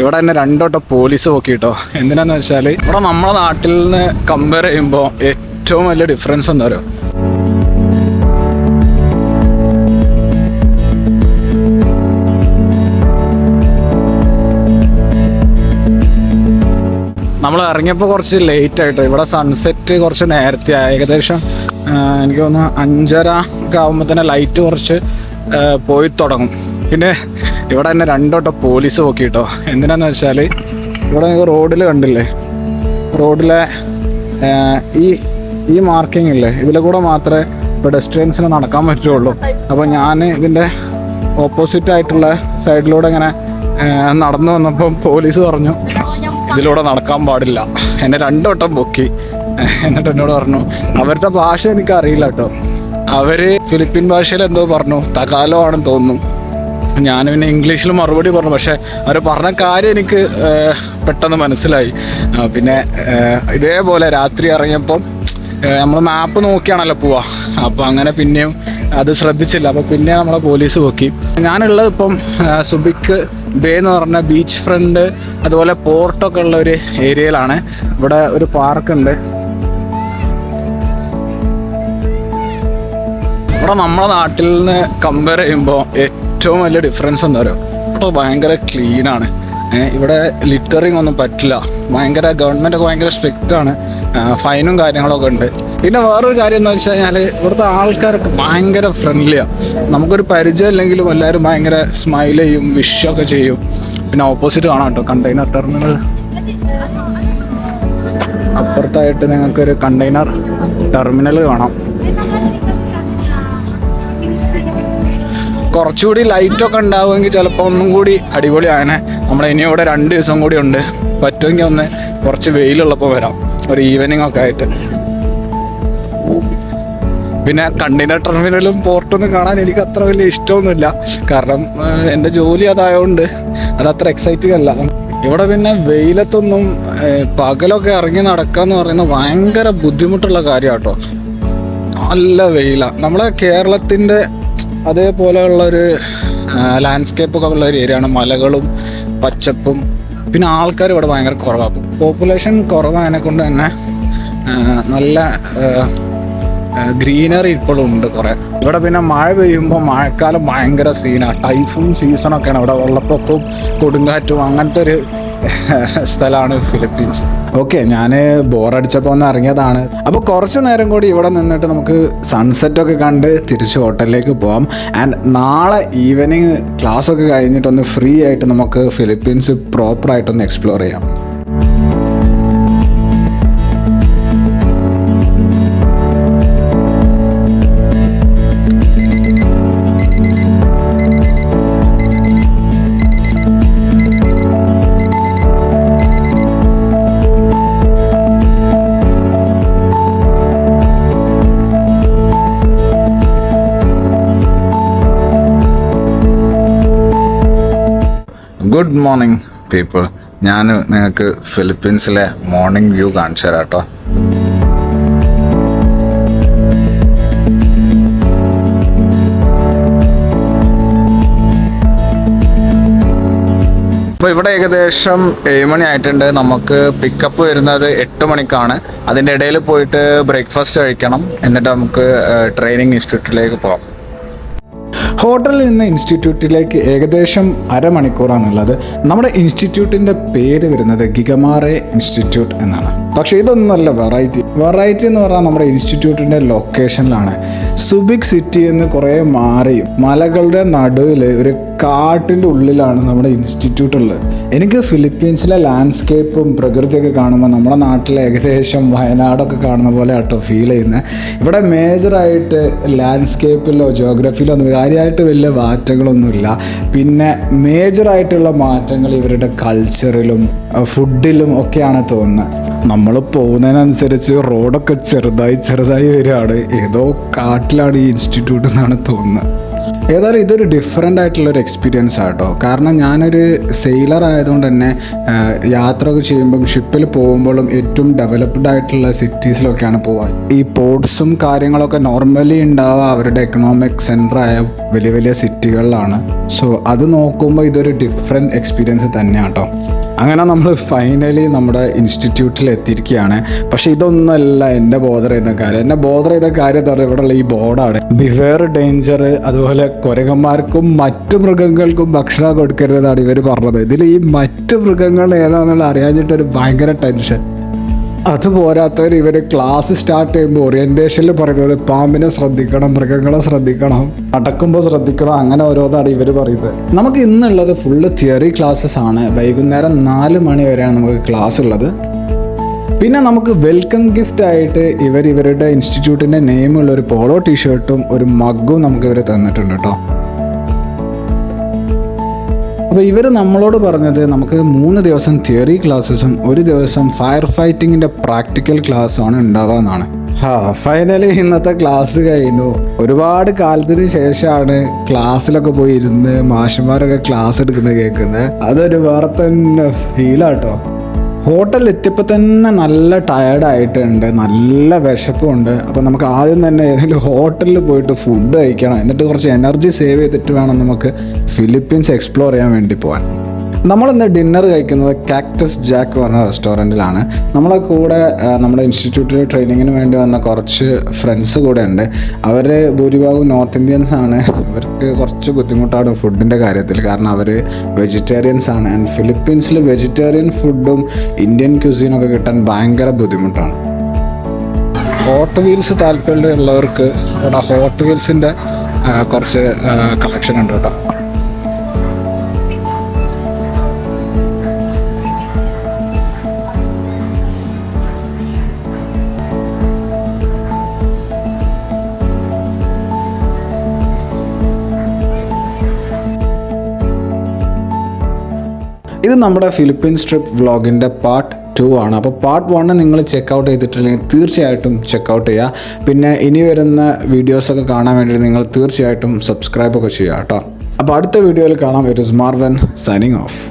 ഇവിടെ തന്നെ രണ്ടോട്ടം പോലീസ് നോക്കിട്ടോ. എന്തിനാന്ന് വെച്ചാൽ ഇവിടെ നമ്മളെ നാട്ടിൽ നിന്ന് കമ്പയർ ചെയ്യുമ്പോൾ ഏറ്റവും വലിയ ഡിഫറൻസ് എന്താ പറയുക, നമ്മൾ ഇറങ്ങിയപ്പോൾ കുറച്ച് ലേറ്റ് ആയിട്ടോ. ഇവിടെ സൺസെറ്റ് കുറച്ച് നേരത്തെ ഏകദേശം എനിക്ക് തോന്നുന്നു 5:30 ഒക്കെ ആകുമ്പോൾ തന്നെ ലൈറ്റ് കുറച്ച് പോയി തുടങ്ങും. പിന്നെ ഇവിടെ തന്നെ രണ്ടോട്ടം പോലീസ് നോക്കിട്ടോ. എന്തിനാന്ന് വെച്ചാൽ ഇവിടെ റോഡിൽ കണ്ടില്ലേ, റോഡിലെ ഈ മാർക്കിംഗ് ഇല്ലേ, ഇതിൽ കൂടെ മാത്രമേ പെഡസ്ട്രിയൻസിന് നടക്കാൻ പറ്റുള്ളൂ. അപ്പോൾ ഞാൻ ഇതിൻ്റെ ഓപ്പോസിറ്റ് ആയിട്ടുള്ള സൈഡിലൂടെ ഇങ്ങനെ നടന്നു വന്നപ്പം പോലീസ് പറഞ്ഞു ഇതിലൂടെ നടക്കാൻ പാടില്ല. എന്നെ 2 വട്ടം പൊക്കി. എന്നിട്ട് എന്നോട് പറഞ്ഞു, അവരുടെ ഭാഷ എനിക്ക് അറിയില്ല കേട്ടോ, അവർ ഫിലിപ്പീൻ ഭാഷയിൽ എന്തോ പറഞ്ഞു, തകാലോ ആണെന്ന് തോന്നുന്നു. ഞാൻ പിന്നെ ഇംഗ്ലീഷിൽ മറുപടി പറഞ്ഞു. പക്ഷേ അവർ പറഞ്ഞ കാര്യം എനിക്ക് പെട്ടെന്ന് മനസ്സിലായി. പിന്നെ ഇതേപോലെ രാത്രി ഇറങ്ങിയപ്പം നമ്മൾ മാപ്പ് നോക്കിയാണല്ലോ പോവാ, അപ്പോൾ അങ്ങനെ പിന്നെയും അത് ശ്രദ്ധിച്ചില്ല. അപ്പോൾ പിന്നെ നമ്മളെ പോലീസ് നോക്കി. ഞാനുള്ളത് ഇപ്പം സുബിക്ക് ബേ എന്ന് പറഞ്ഞ ബീച്ച് ഫ്രണ്ട് അതുപോലെ പോർട്ടൊക്കെ ഉള്ള ഒരു ഏരിയയിലാണ്. ഇവിടെ ഒരു പാർക്കുണ്ട്. ഇവിടെ നമ്മുടെ നാട്ടിൽ നിന്ന് കമ്പയർ ചെയ്യുമ്പോൾ ഏറ്റവും വലിയ ഡിഫറൻസ് എന്താ പറയുക, ഇവിടെ ഭയങ്കര ക്ലീനാണ്. ഇവിടെ ലിറ്ററിങ് ഒന്നും പറ്റില്ല. ഗവൺമെൻറ്റൊക്കെ ഭയങ്കര സ്ട്രിക്റ്റ് ആണ്. ഫൈനും കാര്യങ്ങളൊക്കെ ഉണ്ട്. പിന്നെ വേറൊരു കാര്യം എന്ന് വെച്ച് കഴിഞ്ഞാൽ ഇവിടുത്തെ ആൾക്കാരൊക്കെ ഭയങ്കര ഫ്രണ്ട്ലിയാണ്. നമുക്കൊരു പരിചയം ഇല്ലെങ്കിലും എല്ലാവരും ഭയങ്കര സ്മൈൽ ചെയ്യും, വിഷൊക്കെ ചെയ്യും. പിന്നെ ഓപ്പോസിറ്റ് കാണാം കേട്ടോ കണ്ടെയ്നർ ടെർമിനൽ. അപ്പുറത്തായിട്ട് നിങ്ങൾക്കൊരു കണ്ടെയ്നർ ടെർമിനൽ കാണാം. കുറച്ചുകൂടി ലൈറ്റൊക്കെ ഉണ്ടാവുമെങ്കിൽ ചിലപ്പോൾ ഒന്നും കൂടി അടിപൊളിയാണ്. നമ്മൾ ഇനി ഇവിടെ 2 ദിവസം കൂടി ഉണ്ട്. പറ്റുമെങ്കിൽ ഒന്ന് കുറച്ച് വെയിലുള്ളപ്പോൾ വരാം, ഒരു ഈവനിങ് ഒക്കെ ആയിട്ട്. പിന്നെ കണ്ടെയ്നർ ടെർമിനലും പോർട്ടൊന്നും കാണാൻ എനിക്ക് അത്ര വലിയ ഇഷ്ടമൊന്നുമില്ല. കാരണം എൻ്റെ ജോലി അതായതുകൊണ്ട് അതത്ര എക്സൈറ്റിംഗ് അല്ല. ഇവിടെ പിന്നെ വെയിലത്തൊന്നും പകലൊക്കെ ഇറങ്ങി നടക്കാന്ന് പറയുന്നത് ഭയങ്കര ബുദ്ധിമുട്ടുള്ള കാര്യമാണ് കേട്ടോ. നല്ല വെയിലാണ്. നമ്മളെ കേരളത്തിൻ്റെ അതേപോലെയുള്ളൊരു ലാൻഡ്സ്കേപ്പൊക്കെ ഉള്ള ഒരു ഏരിയയാണ്. മലകളും പച്ചപ്പും പിന്നെ ആൾക്കാർ ഇവിടെ ഭയങ്കര കുറവാണ്. പോപ്പുലേഷൻ കുറവായതിനെ കൊണ്ട് തന്നെ നല്ല ഗ്രീനറി ഇപ്പോഴും ഉണ്ട് കുറേ. ഇവിടെ പിന്നെ മഴ പെയ്യുമ്പോൾ മഴക്കാലം ഭയങ്കര സീനാണ്. ടൈഫൂൺ സീസണൊക്കെയാണ് ഇവിടെ. വെള്ളപ്പൊക്കവും കൊടുങ്കാറ്റും അങ്ങനത്തെ ഒരു സ്ഥലമാണ് ഫിലിപ്പീൻസ്. ഓക്കെ, ഞാൻ ബോറടിച്ചപ്പോൾ ഒന്ന് ഇറങ്ങിയതാണ്. അപ്പോൾ കുറച്ച് നേരം കൂടി ഇവിടെ നിന്നിട്ട് നമുക്ക് സൺസെറ്റൊക്കെ കണ്ട് തിരിച്ച് ഹോട്ടലിലേക്ക് പോകാം. ആൻഡ് നാളെ ഈവനിങ് ക്ലാസ്സൊക്കെ കഴിഞ്ഞിട്ടൊന്ന് ഫ്രീ ആയിട്ട് നമുക്ക് ഫിലിപ്പീൻസ് പ്രോപ്പറായിട്ടൊന്ന് എക്സ്പ്ലോർ ചെയ്യാം. Good morning people. ഞാൻ നിങ്ങൾക്ക് ഫിലിപ്പീൻസിലെ മോർണിംഗ് വ്യൂ കാണിച്ചു തരാം കേട്ടോ. അപ്പോൾ ഇവിടെ ഏകദേശം 7 മണി ആയിട്ടുണ്ട്. നമുക്ക് പിക്കപ്പ് വരുന്നത് 8 മണിക്കാണ്. അതിൻ്റെ ഇടയിൽ പോയിട്ട് ബ്രേക്ക്ഫാസ്റ്റ് കഴിക്കണം. എന്നിട്ട് നമുക്ക് ട്രെയിനിങ് ഇൻസ്റ്റിറ്റ്യൂട്ടിലേക്ക് പോകാം. ഹോട്ടലിൽ നിന്ന് ഇൻസ്റ്റിറ്റ്യൂട്ടിലേക്ക് ഏകദേശം അരമണിക്കൂറാണുള്ളത്. നമ്മുടെ ഇൻസ്റ്റിറ്റ്യൂട്ടിൻ്റെ പേര് വരുന്നത് ഗിഗമാറെ ഇൻസ്റ്റിറ്റ്യൂട്ട് എന്നാണ്. പക്ഷേ ഇതൊന്നുമല്ല വെറൈറ്റി എന്ന് പറഞ്ഞാൽ നമ്മുടെ ഇൻസ്റ്റിറ്റ്യൂട്ടിൻ്റെ ലൊക്കേഷനിലാണ്. സുബിക് സിറ്റി എന്ന് കുറേ മാറി മലകളുടെ നടുവിൽ ഒരു കാട്ടിൻ്റെ ഉള്ളിലാണ് നമ്മുടെ ഇൻസ്റ്റിറ്റ്യൂട്ട് ഉള്ളത്. എനിക്ക് ഫിലിപ്പീൻസിലെ ലാൻഡ്സ്കേപ്പും പ്രകൃതിയൊക്കെ കാണുമ്പോൾ നമ്മുടെ നാട്ടിലെ ഏകദേശം വയനാടൊക്കെ കാണുന്ന പോലെ ആട്ടോ ഫീൽ ചെയ്യുന്നത്. ഇവിടെ മേജറായിട്ട് ലാൻഡ്സ്കേപ്പിലോ ജോഗ്രഫിയിലോ ഒന്നും കാര്യമായിട്ട് വലിയ മാറ്റങ്ങളൊന്നുമില്ല. പിന്നെ മേജറായിട്ടുള്ള മാറ്റങ്ങൾ ഇവരുടെ കൾച്ചറിലും ഫുഡിലും ഒക്കെയാണ് തോന്നുന്നത്. നമ്മൾ പോകുന്നതിനനുസരിച്ച് റോഡൊക്കെ ചെറുതായി വരികയാണ്. ഏതോ കാട്ടിലാണ് ഈ ഇൻസ്റ്റിറ്റ്യൂട്ട് എന്നാണ് തോന്നുന്നത്. ഏതായാലും ഇതൊരു ഡിഫറെൻ്റ് ആയിട്ടുള്ളൊരു എക്സ്പീരിയൻസ് ആട്ടോ. കാരണം ഞാനൊരു സെയിലർ ആയതുകൊണ്ട് തന്നെ യാത്രയൊക്കെ ചെയ്യുമ്പം ഷിപ്പിൽ പോകുമ്പോഴും ഏറ്റവും ഡെവലപ്ഡ് ആയിട്ടുള്ള സിറ്റീസിലൊക്കെയാണ് പോവുക. ഈ പോർട്സും കാര്യങ്ങളൊക്കെ നോർമലി ഉണ്ടാവുക അവരുടെ എക്കണോമിക് സെൻറ്ററായ വലിയ സിറ്റികളിലാണ്. സോ അത് നോക്കുമ്പോൾ ഇതൊരു ഡിഫറെൻറ്റ് എക്സ്പീരിയൻസ് തന്നെയാണ് കേട്ടോ. അങ്ങനെ നമ്മൾ ഫൈനലി നമ്മുടെ ഇൻസ്റ്റിറ്റ്യൂട്ടിൽ എത്തിയിരിക്കുകയാണ്. പക്ഷെ ഇതൊന്നുമല്ല എന്നെ ബോധർ ചെയ്യുന്ന കാര്യം. എന്നെ ബോധർ ചെയ്ത കാര്യം എന്ന് പറഞ്ഞാൽ ഇവിടെയുള്ള ഈ ബോർഡാണ്. ബിവെയർ ഡേഞ്ചർ, അതുപോലെ കുരങ്ങന്മാർക്കും മറ്റു മൃഗങ്ങൾക്കും ഭക്ഷണം കൊടുക്കരുതെന്നാണ് ഇവർ പറഞ്ഞത്. ഇതിൽ ഈ മറ്റു മൃഗങ്ങൾ ഏതാണെന്നുള്ള അറിയാഞ്ഞിട്ടൊരു ഭയങ്കര ടെൻഷൻ. അതുപോരാത്തവർ ഇവർ ക്ലാസ് സ്റ്റാർട്ട് ചെയ്യുമ്പോൾ ഓറിയൻറ്റേഷനിൽ പറയുന്നത് പാമ്പിനെ ശ്രദ്ധിക്കണം, മൃഗങ്ങളെ ശ്രദ്ധിക്കണം, നടക്കുമ്പോൾ ശ്രദ്ധിക്കണം, അങ്ങനെ ഓരോന്നാണ് ഇവർ പറയുന്നത്. നമുക്ക് ഇന്നുള്ളത് ഫുള്ള് തിയറി ക്ലാസ്സസ് ആണ്. വൈകുന്നേരം 4 മണി വരെയാണ് നമുക്ക് ക്ലാസ് ഉള്ളത്. പിന്നെ നമുക്ക് വെൽക്കം ഗിഫ്റ്റ് ആയിട്ട് ഇവരുടെ ഇൻസ്റ്റിറ്റ്യൂട്ടിൻ്റെ നെയിമുള്ള ഒരു പോളോ ടീഷർട്ടും ഒരു മഗ്ഗും നമുക്ക് ഇവർ തന്നിട്ടുണ്ട് കേട്ടോ. അപ്പോൾ ഇവർ നമ്മളോട് പറഞ്ഞത് നമുക്ക് 3 ദിവസം തിയറി ക്ലാസ്സസും 1 ദിവസം ഫയർ ഫൈറ്റിങ്ങിൻ്റെ പ്രാക്ടിക്കൽ ക്ലാസ്സുമാണ് ഉണ്ടാവുക എന്നാണ്. ഫൈനലി ഇന്നത്തെ ക്ലാസ് കഴിഞ്ഞു. ഒരുപാട് കാലത്തിന് ശേഷമാണ് ക്ലാസ്സിലൊക്കെ പോയി ഇരുന്ന് മാഷന്മാരൊക്കെ ക്ലാസ് എടുക്കുന്നത് കേൾക്കുന്നത്. അതൊരു വേറെ തന്നെ ഫീലാട്ടോ. ഹോട്ടലിൽ എത്തിയപ്പോൾ തന്നെ നല്ല ടയർഡായിട്ടുണ്ട്, നല്ല വിശപ്പുണ്ട്. അപ്പോൾ നമുക്ക് ആദ്യം തന്നെ ഏതെങ്കിലും ഹോട്ടലിൽ പോയിട്ട് ഫുഡ് കഴിക്കണം. എന്നിട്ട് കുറച്ച് എനർജി സേവ് ചെയ്തിട്ട് വേണം നമുക്ക് ഫിലിപ്പീൻസ് എക്സ്പ്ലോർ ചെയ്യാൻ വേണ്ടി പോകാൻ. നമ്മളിന്ന് ഡിന്നർ കഴിക്കുന്നത് കാക്ടസ് ജാക്ക് പറഞ്ഞ റെസ്റ്റോറൻറ്റിലാണ്. നമ്മളെ കൂടെ നമ്മുടെ ഇൻസ്റ്റിറ്റ്യൂട്ടിൽ ട്രെയിനിങ്ങിന് വേണ്ടി വന്ന കുറച്ച് ഫ്രണ്ട്സ് കൂടെ ഉണ്ട്. അവർ ഭൂരിഭാഗം നോർത്ത് ഇന്ത്യൻസ് ആണ്. അവർക്ക് കുറച്ച് ബുദ്ധിമുട്ടാണ് ഫുഡിൻ്റെ കാര്യത്തിൽ, കാരണം അവർ വെജിറ്റേറിയൻസ് ആണ്. ആൻഡ് ഫിലിപ്പീൻസിൽ വെജിറ്റേറിയൻ ഫുഡും ഇന്ത്യൻ ക്യൂസീനൊക്കെ കിട്ടാൻ ഭയങ്കര ബുദ്ധിമുട്ടാണ്. ഹോട്ട് വീൽസ് താല്പര്യമുള്ളവർക്ക് ഇവിടെ ഹോട്ട് വീൽസിൻ്റെ കുറച്ച് കളക്ഷൻ ഉണ്ട് കേട്ടോ. ഇത് നമ്മുടെ ഫിലിപ്പീൻസ് ട്രിപ്പ് വ്ളോഗിൻ്റെ പാർട്ട് 2 ആണ്. അപ്പോൾ പാർട്ട് 1 നിങ്ങൾ ചെക്കൗട്ട് ചെയ്തിട്ടില്ലെങ്കിൽ തീർച്ചയായിട്ടും ചെക്കൗട്ട് ചെയ്യുക. പിന്നെ ഇനി വരുന്ന വീഡിയോസൊക്കെ കാണാൻ വേണ്ടി നിങ്ങൾ തീർച്ചയായിട്ടും സബ്സ്ക്രൈബൊക്കെ ചെയ്യുക കേട്ടോ. അപ്പോൾ അടുത്ത വീഡിയോയിൽ കാണാം. It is Marwan signing of.